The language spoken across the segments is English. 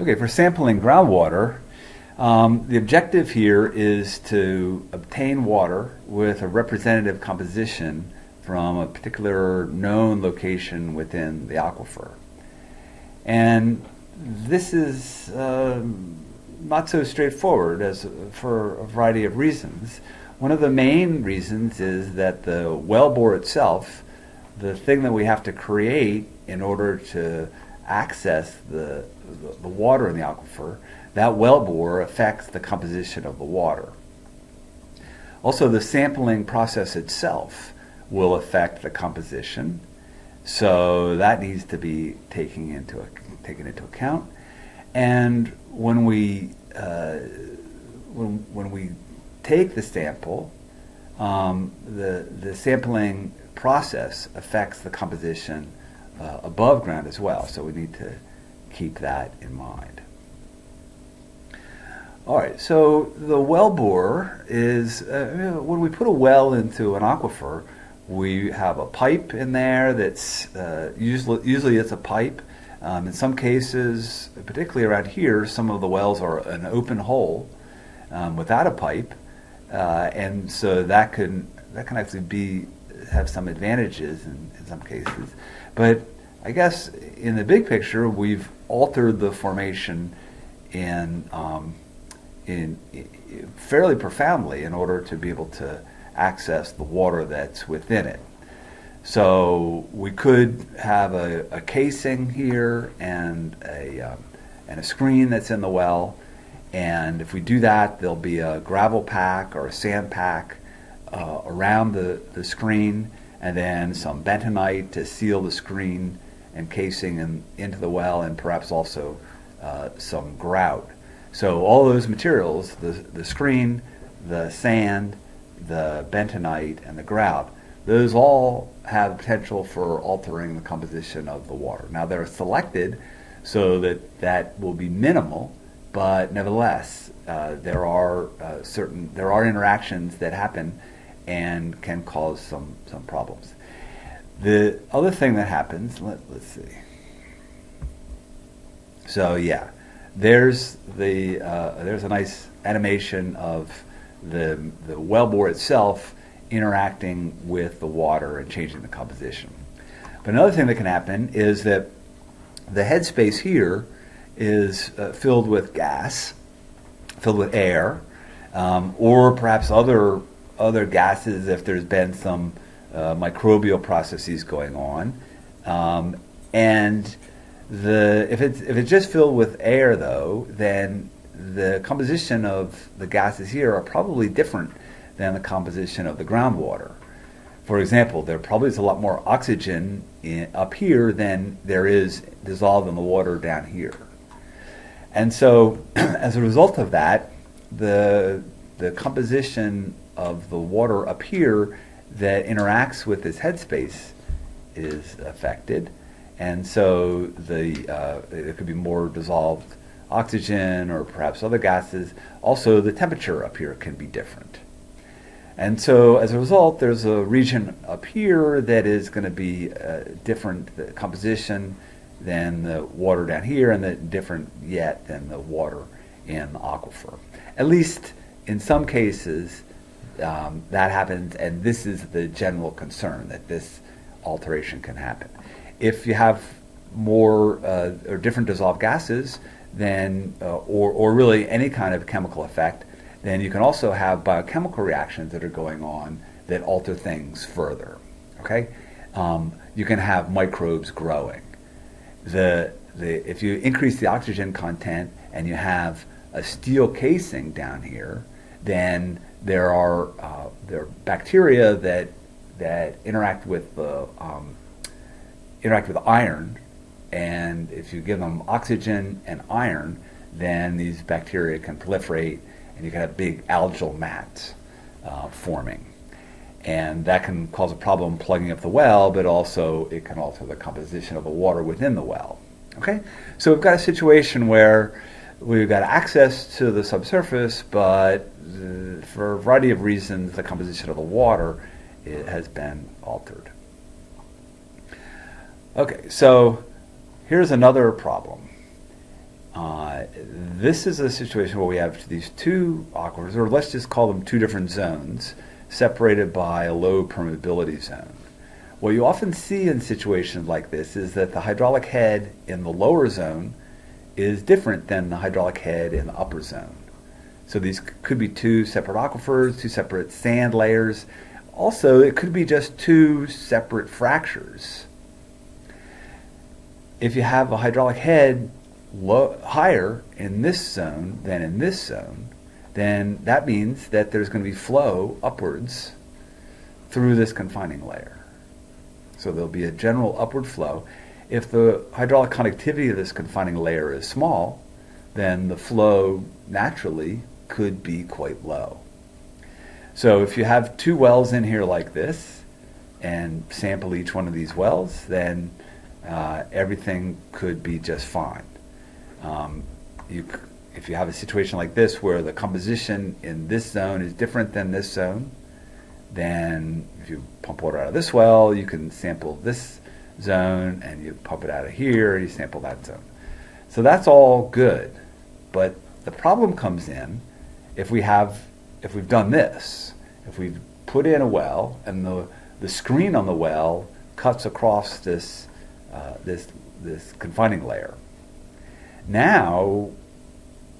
Okay, for sampling groundwater, the objective here is to obtain water with a representative composition from a particular known location within the aquifer. And this is not so straightforward for a variety of reasons. One of the main reasons is that the wellbore itself, the thing that we have to create in order to access the water in the aquifer, that wellbore affects the composition of the water. Also, the sampling process itself will affect the composition, so that needs to be taken into account. And when we take the sample, the sampling process affects the composition above ground as well, so we need to keep that in mind. All right, so the wellbore is, when we put a well into an aquifer, we have a pipe in there that's, usually it's a pipe. In some cases, particularly around here, some of the wells are an open hole without a pipe, and so that can actually have some advantages in some cases. But I guess in the big picture, we've altered the formation in fairly profoundly in order to be able to access the water that's within it. So we could have a casing here and a screen that's in the well, and if we do that, there'll be a gravel pack or a sand pack around the screen, and then some bentonite to seal the screen and casing into the well, and perhaps also some grout. So all those materials, the screen, the sand, the bentonite, and the grout, those all have potential for altering the composition of the water. Now they're selected so that will be minimal, but nevertheless, there are interactions that happen and can cause some problems. The other thing that happens, let's see. So yeah, there's a nice animation of the wellbore itself interacting with the water and changing the composition. But another thing that can happen is that the headspace here is filled with gas, filled with air, or perhaps other gases if there's been some microbial processes going on. And if it's just filled with air, though, then the composition of the gases here are probably different than the composition of the groundwater. For example, there probably is a lot more oxygen up here than there is dissolved in the water down here. And so, as a result of that, the composition of the water up here that interacts with this headspace is affected, and so there could be more dissolved oxygen or perhaps other gases. Also, the temperature up here can be different. And so, as a result, there's a region up here that is going to be different composition than the water down here, and different yet than the water in the aquifer. At least in some cases, that happens, and this is the general concern, that this alteration can happen. If you have more or different dissolved gases, then or really any kind of chemical effect, then you can also have biochemical reactions that are going on that alter things further. Okay, you can have microbes growing. If you increase the oxygen content and you have a steel casing down here, then there are bacteria that interact with iron, and if you give them oxygen and iron, then these bacteria can proliferate, and you can have big algal mats forming. And that can cause a problem plugging up the well, but also it can alter the composition of the water within the well. Okay? So we've got a situation where we've got access to the subsurface, but for a variety of reasons, the composition of the water has been altered. Okay, so here's another problem. This is a situation where we have these two aquifers, or let's just call them two different zones, separated by a low permeability zone. What you often see in situations like this is that the hydraulic head in the lower zone is different than the hydraulic head in the upper zone. So these could be two separate aquifers, two separate sand layers. Also, it could be just two separate fractures. If you have a hydraulic head higher in this zone than in this zone, then that means that there's going to be flow upwards through this confining layer. So there'll be a general upward flow. If the hydraulic conductivity of this confining layer is small, then the flow naturally could be quite low. So if you have two wells in here like this and sample each one of these wells, then everything could be just fine. If you have a situation like this where the composition in this zone is different than this zone, then if you pump water out of this well, you can sample this zone, and you pump it out of here, and you sample that zone. So that's all good. But the problem comes in if we've done this, if we've put in a well and the screen on the well cuts across this confining layer. Now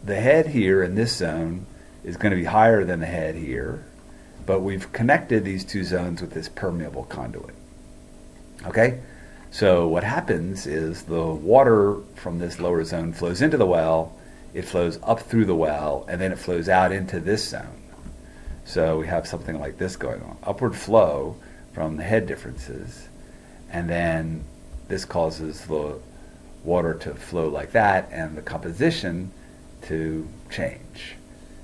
the head here in this zone is going to be higher than the head here, but we've connected these two zones with this permeable conduit. Okay? So what happens is the water from this lower zone flows into the well, it flows up through the well, and then it flows out into this zone. So we have something like this going on. Upward flow from the head differences, and then this causes the water to flow like that and the composition to change.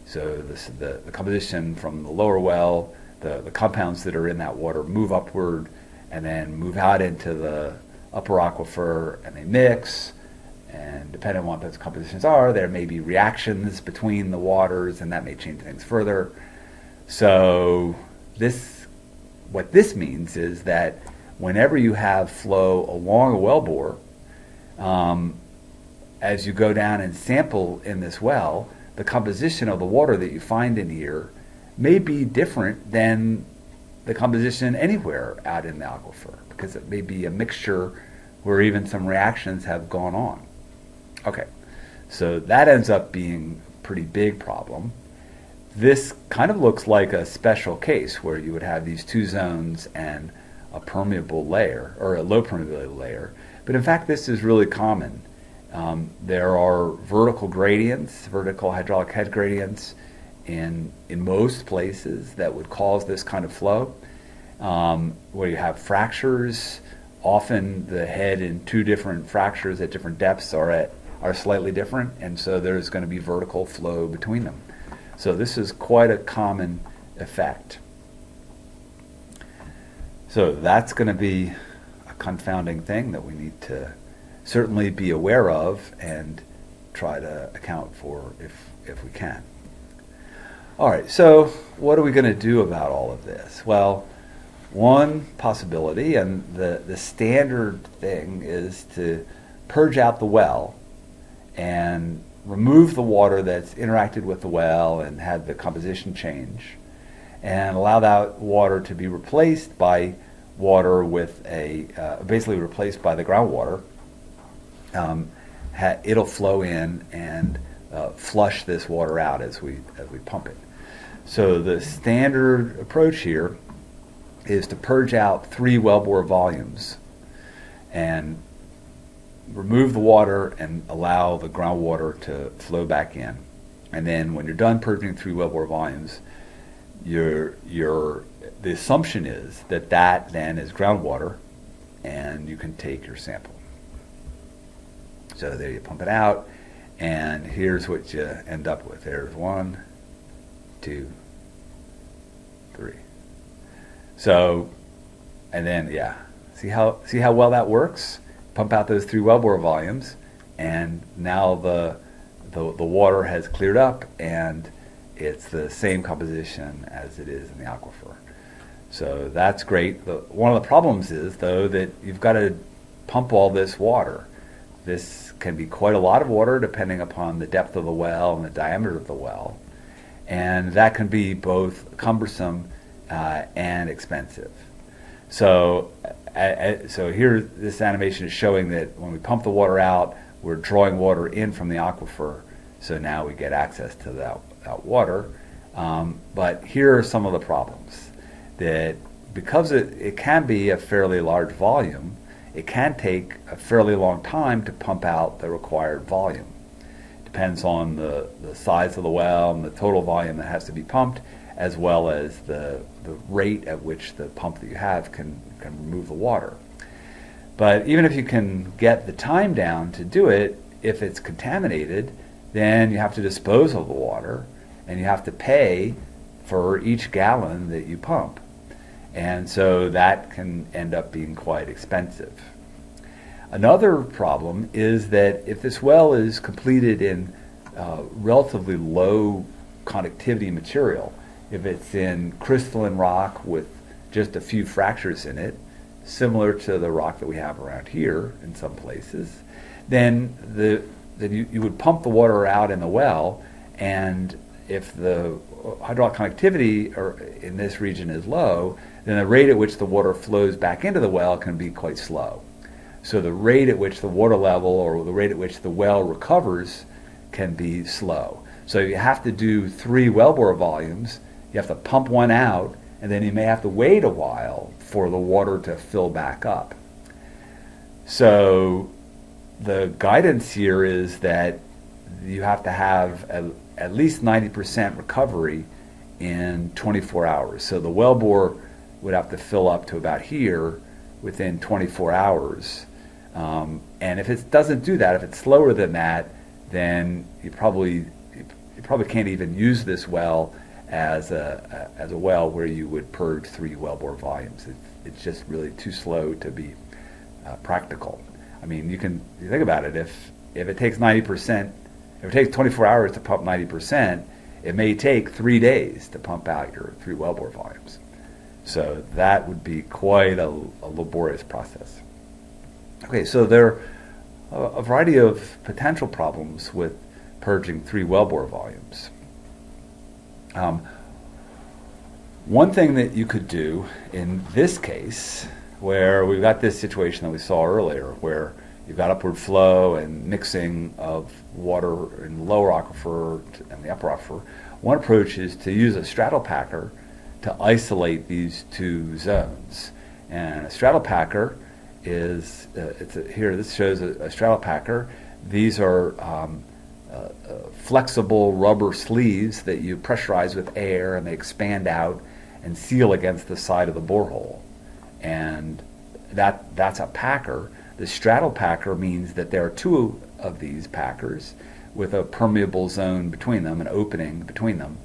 So the composition from the lower well, the compounds that are in that water move upward and then move out into the upper aquifer, and they mix, and depending on what those compositions are, there may be reactions between the waters, and that may change things further. So what this means is that whenever you have flow along a wellbore, as you go down and sample in this well, the composition of the water that you find in here may be different than the composition anywhere out in the aquifer, because it may be a mixture where even some reactions have gone on. Okay, so that ends up being a pretty big problem. This kind of looks like a special case where you would have these two zones and a permeable layer, or a low permeability layer. But in fact, this is really common. There are vertical gradients, vertical hydraulic head gradients in most places that would cause this kind of flow. Where you have fractures, often the head in two different fractures at different depths are slightly different, and so there's going to be vertical flow between them. So this is quite a common effect. So that's going to be a confounding thing that we need to certainly be aware of and try to account for if we can. All right, so what are we going to do about all of this? Well, one possibility, and the standard thing, is to purge out the well and remove the water that's interacted with the well and had the composition change, and allow that water to be replaced by water with basically replaced by the groundwater. It'll flow in and flush this water out as we pump it. So the standard approach here is to purge out 3 wellbore volumes and remove the water and allow the groundwater to flow back in. And then when you're done purging 3 wellbore volumes, the assumption is that then is groundwater, and you can take your sample. So there you pump it out, and here's what you end up with. There's 1, 2, 3. So, and then see how well that works? Pump out those 3 wellbore volumes, and now the water has cleared up, and it's the same composition as it is in the aquifer. So that's great. One of the problems is, though, that you've got to pump all this water This can be quite a lot of water depending upon the depth of the well and the diameter of the well. And that can be both cumbersome and expensive. So here, this animation is showing that when we pump the water out, we're drawing water in from the aquifer. So now we get access to that water. But here are some of the problems. That because it can be a fairly large volume, it can take a fairly long time to pump out the required volume. Depends on the size of the well and the total volume that has to be pumped, as well as the rate at which the pump that you have can remove the water. But even if you can get the time down to do it, if it's contaminated, then you have to dispose of the water, and you have to pay for each gallon that you pump. And so that can end up being quite expensive. Another problem is that if this well is completed in relatively low conductivity material, if it's in crystalline rock with just a few fractures in it, similar to the rock that we have around here in some places, then you would pump the water out in the well, and if the hydraulic conductivity in this region is low, then the rate at which the water flows back into the well can be quite slow. So the rate at which the water level or the rate at which the well recovers can be slow. So you have to do 3 wellbore volumes, you have to pump one out, and then you may have to wait a while for the water to fill back up. So the guidance here is that you have to have at least 90% recovery in 24 hours. So the wellbore would have to fill up to about here within 24 hours. And if it doesn't do that, if it's slower than that, then you probably can't even use this well as a well where you would purge 3 wellbore volumes. It's just really too slow to be practical. I mean, you think about it. If it takes 90%, if it takes 24 hours to pump 90%, it may take 3 days to pump out your 3 wellbore volumes. So that would be quite a laborious process. Okay, so there are a variety of potential problems with purging 3 wellbore volumes. One thing that you could do in this case, where we've got this situation that we saw earlier, where you've got upward flow and mixing of water in the lower aquifer and the upper aquifer, one approach is to use a straddle packer to isolate these 2 zones. And a straddle packer is, here this shows a straddle packer. These are flexible rubber sleeves that you pressurize with air, and they expand out and seal against the side of the borehole. And that's a packer. The straddle packer means that there are 2 of these packers with a permeable zone between them, an opening between them.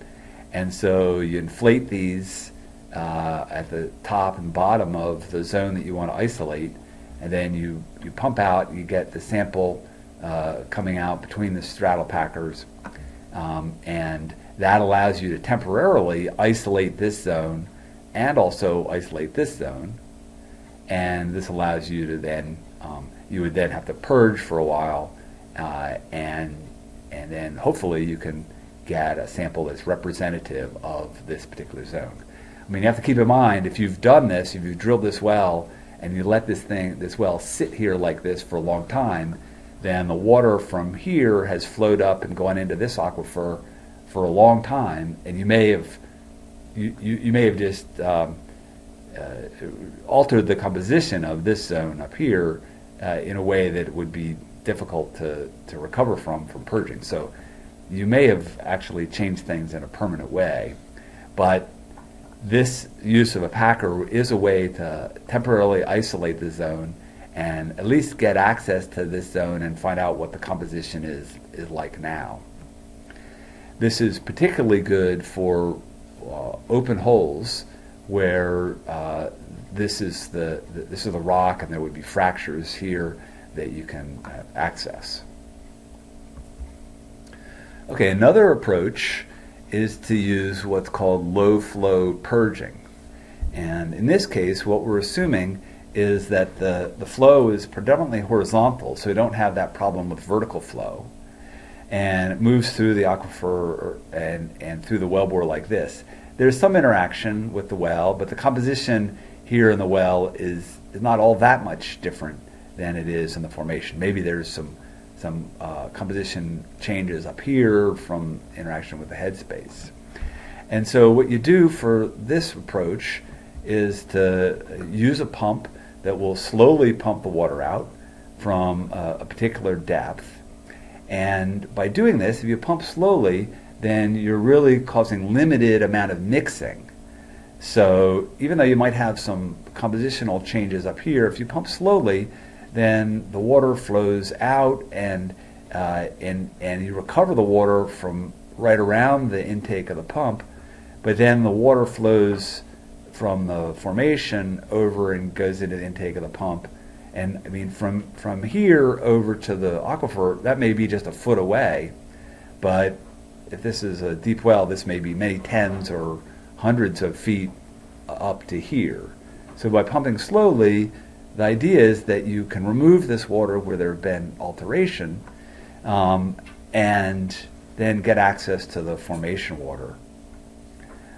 And so you inflate these at the top and bottom of the zone that you want to isolate, and then you pump out, you get the sample coming out between the straddle packers, and that allows you to temporarily isolate this zone and also isolate this zone. And this allows you to then, you would then have to purge for a while, and then hopefully you can get a sample that's representative of this particular zone. I mean, you have to keep in mind, if you've done this, if you've drilled this well, and you let this well sit here like this for a long time, then the water from here has flowed up and gone into this aquifer for a long time, and you may have just altered the composition of this zone up here in a way that would be difficult to recover from purging. So you may have actually changed things in a permanent way, but this use of a packer is a way to temporarily isolate the zone and at least get access to this zone and find out what the composition is like now. This is particularly good for open holes where this is the rock, and there would be fractures here that you can access. Okay, another approach is to use what's called low flow purging. And in this case, what we're assuming is that the flow is predominantly horizontal, so we don't have that problem with vertical flow. And it moves through the aquifer and through the wellbore like this. There's some interaction with the well, but the composition here in the well is not all that much different than it is in the formation. Maybe there's some composition changes up here from interaction with the headspace. And so what you do for this approach is to use a pump that will slowly pump the water out from a particular depth. And by doing this, if you pump slowly, then you're really causing limited amount of mixing. So even though you might have some compositional changes up here, if you pump slowly, then the water flows out and you recover the water from right around the intake of the pump, but then the water flows from the formation over and goes into the intake of the pump. And I mean, from here over to the aquifer, that may be just a foot away, but if this is a deep well, this may be many tens or hundreds of feet up to here. So by pumping slowly, the idea is that you can remove this water where there have been alteration, and then get access to the formation water.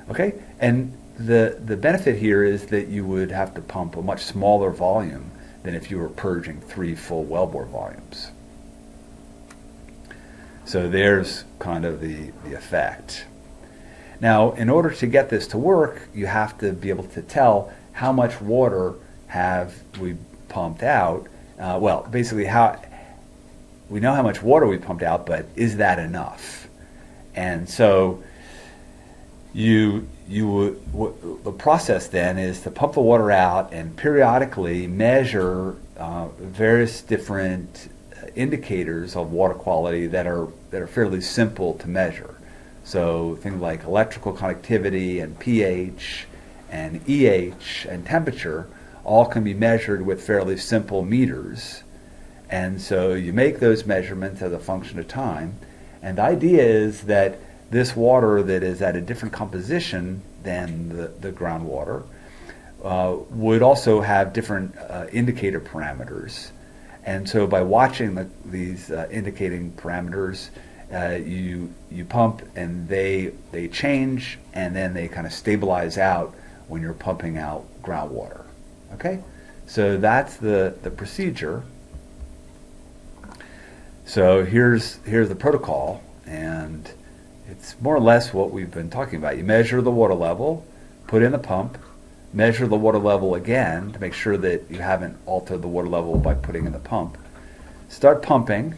Okay, and the benefit here is that you would have to pump a much smaller volume than if you were purging 3 full wellbore volumes. So there's kind of the effect. Now, in order to get this to work, you have to be able to tell how much water have we pumped out. Well, basically, we know how much water we pumped out, but is that enough? And so the process then is to pump the water out and periodically measure various different indicators of water quality that are fairly simple to measure. So things like electrical conductivity and pH and EH and temperature all can be measured with fairly simple meters. And so you make those measurements as a function of time. And the idea is that this water that is at a different composition than the groundwater would also have different indicator parameters. And so by watching these indicating parameters, you pump and they change, and then they kind of stabilize out when you're pumping out groundwater. Okay? So that's the procedure. So here's the protocol, and it's more or less what we've been talking about. You measure the water level, put in the pump, measure the water level again to make sure that you haven't altered the water level by putting in the pump. Start pumping,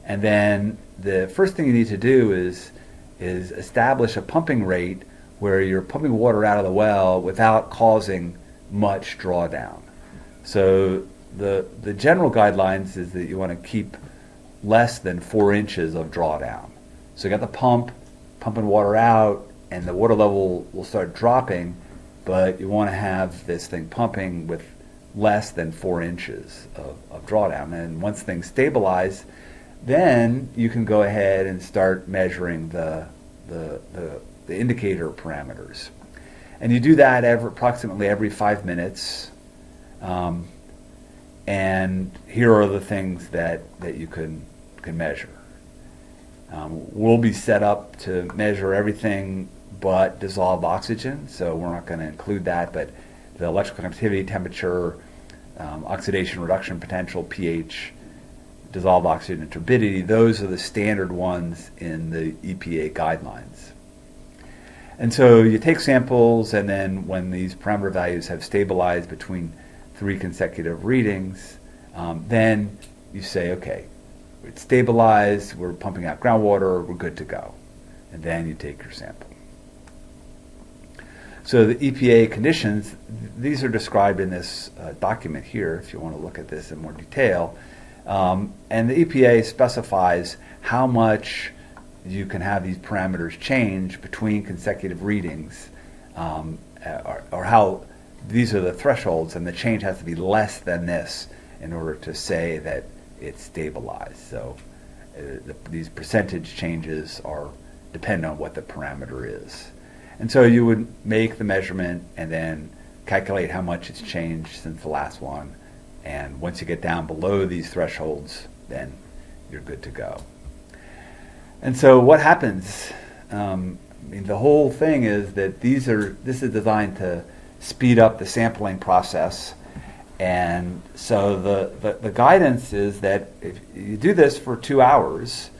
and then the first thing you need to do is establish a pumping rate where you're pumping water out of the well without causing much drawdown. So the general guidelines is that you want to keep less than 4 inches of drawdown. So you got the pump, pumping water out, and the water level will start dropping, but you want to have this thing pumping with less than 4 inches of drawdown. And once things stabilize, then you can go ahead and start measuring the indicator parameters. And you do that approximately every 5 minutes. And here are the things that you can measure. We'll be set up to measure everything but dissolved oxygen, so we're not going to include that, but the electrical conductivity, temperature, oxidation reduction potential, pH, dissolved oxygen and turbidity, those are the standard ones in the EPA guidelines. And so you take samples, and then when these parameter values have stabilized between 3 consecutive readings, then you say, okay, it's stabilized, we're pumping out groundwater, we're good to go. And then you take your sample. So the EPA conditions, these are described in this document here, if you want to look at this in more detail. And the EPA specifies how much you can have these parameters change between consecutive readings, or how these are the thresholds, and the change has to be less than this in order to say that it's stabilized. So these percentage changes are dependent on what the parameter is. And so you would make the measurement and then calculate how much it's changed since the last one, and once you get down below these thresholds, then you're good to go. And so what happens? The whole thing is that this is designed to speed up the sampling process. And so the guidance is that if you do this for 2 hours,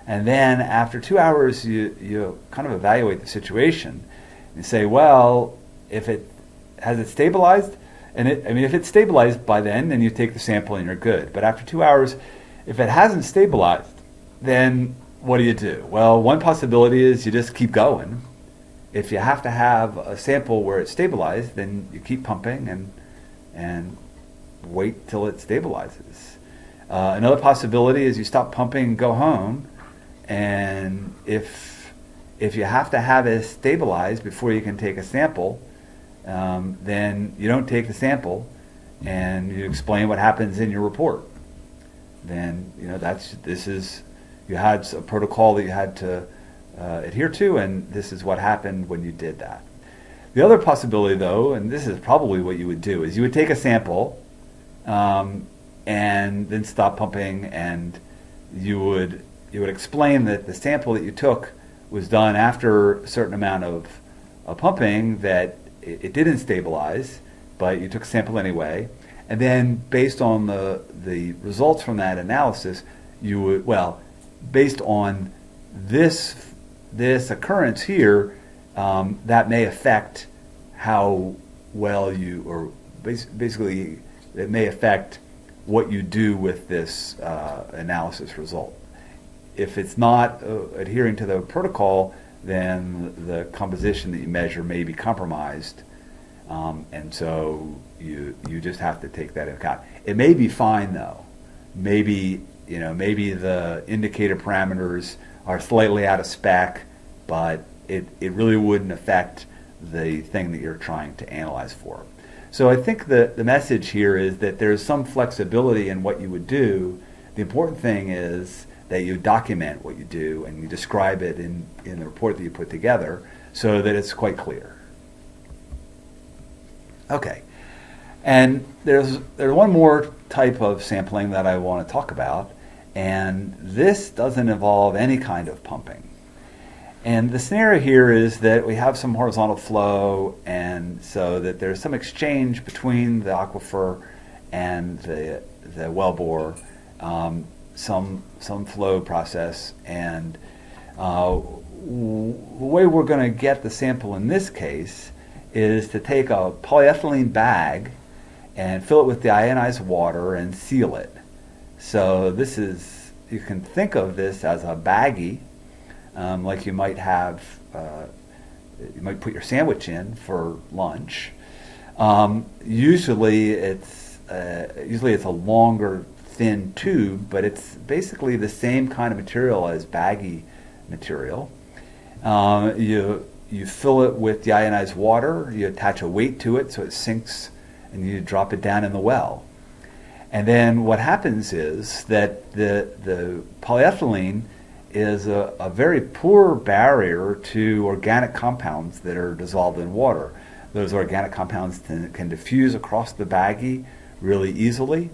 and then after 2 hours you kind of evaluate the situation and say, well, has it stabilized? And if it's stabilized by then you take the sample and you're good. But after 2 hours, if it hasn't stabilized, then what do you do? Well, one possibility is you just keep going. If you have to have a sample where it's stabilized, then you keep pumping and wait till it stabilizes. Another possibility is you stop pumping and go home, and if you have to have it stabilized before you can take a sample, then you don't take the sample and you explain what happens in your report. Then you had a protocol that you had to adhere to, and this is what happened when you did that. The other possibility, though, and this is probably what you would do, is you would take a sample and then stop pumping, and you would explain that the sample that you took was done after a certain amount of pumping, that it didn't stabilize, but you took a sample anyway. And then based on the results from that analysis, based on this occurrence here, that may affect how well basically it may affect what you do with this analysis result. If it's not adhering to the protocol, then the composition that you measure may be compromised, and so you just have to take that into account. It may be fine though. Maybe the indicator parameters are slightly out of spec, but it really wouldn't affect the thing that you're trying to analyze for. So I think the message here is that there's some flexibility in what you would do. The important thing is that you document what you do and you describe it in the report that you put together so that it's quite clear. Okay, and there's one more type of sampling that I want to talk about, and this doesn't involve any kind of pumping. And the scenario here is that we have some horizontal flow, and so that there's some exchange between the aquifer and the wellbore, some flow process, and the way we're going to get the sample in this case is to take a polyethylene bag and fill it with deionized water and seal it. So you can think of this as a baggie, like you might have, you might put your sandwich in for lunch. Usually it's a longer, thin tube, but it's basically the same kind of material as baggie material. You fill it with deionized water, you attach a weight to it so it sinks, and you drop it down in the well. And then what happens is that the polyethylene is a very poor barrier to organic compounds that are dissolved in water. Those organic compounds can diffuse across the baggie really easily.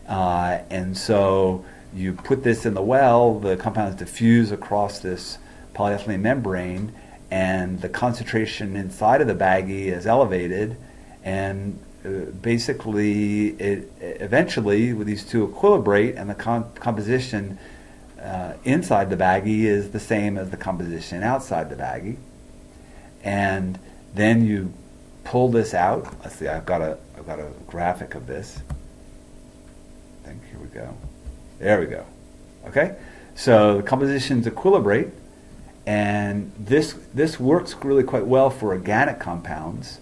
And so you put this in the well, the compounds diffuse across this polyethylene membrane, and the concentration inside of the baggie is elevated, and basically eventually with these two equilibrate, and the composition inside the baggie is the same as the composition outside the baggie. And then you pull this out. Let's see, I've got a graphic of this. I think here we go. There we go. Okay, so the compositions equilibrate, and this works really quite well for organic compounds.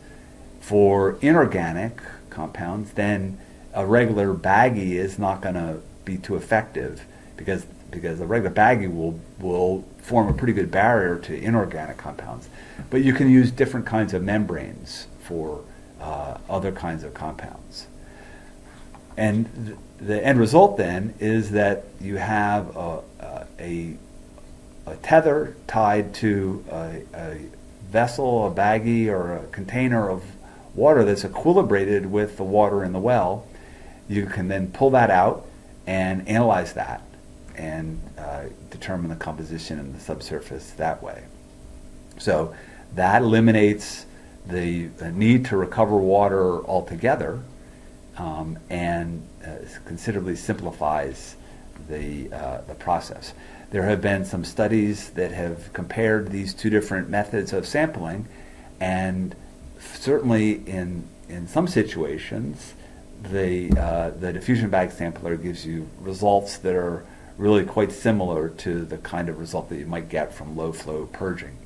For inorganic compounds, then a regular baggie is not going to be too effective because a regular baggie will form a pretty good barrier to inorganic compounds. But you can use different kinds of membranes for other kinds of compounds. And the end result then is that you have a tether tied to a vessel, a baggie, or a container of water that's equilibrated with the water in the well, you can then pull that out and analyze that and determine the composition and the subsurface that way. So that eliminates the need to recover water altogether, and considerably simplifies the process. There have been some studies that have compared these two different methods of sampling, and certainly in some situations, the diffusion bag sampler gives you results that are really quite similar to the kind of result that you might get from low flow purging.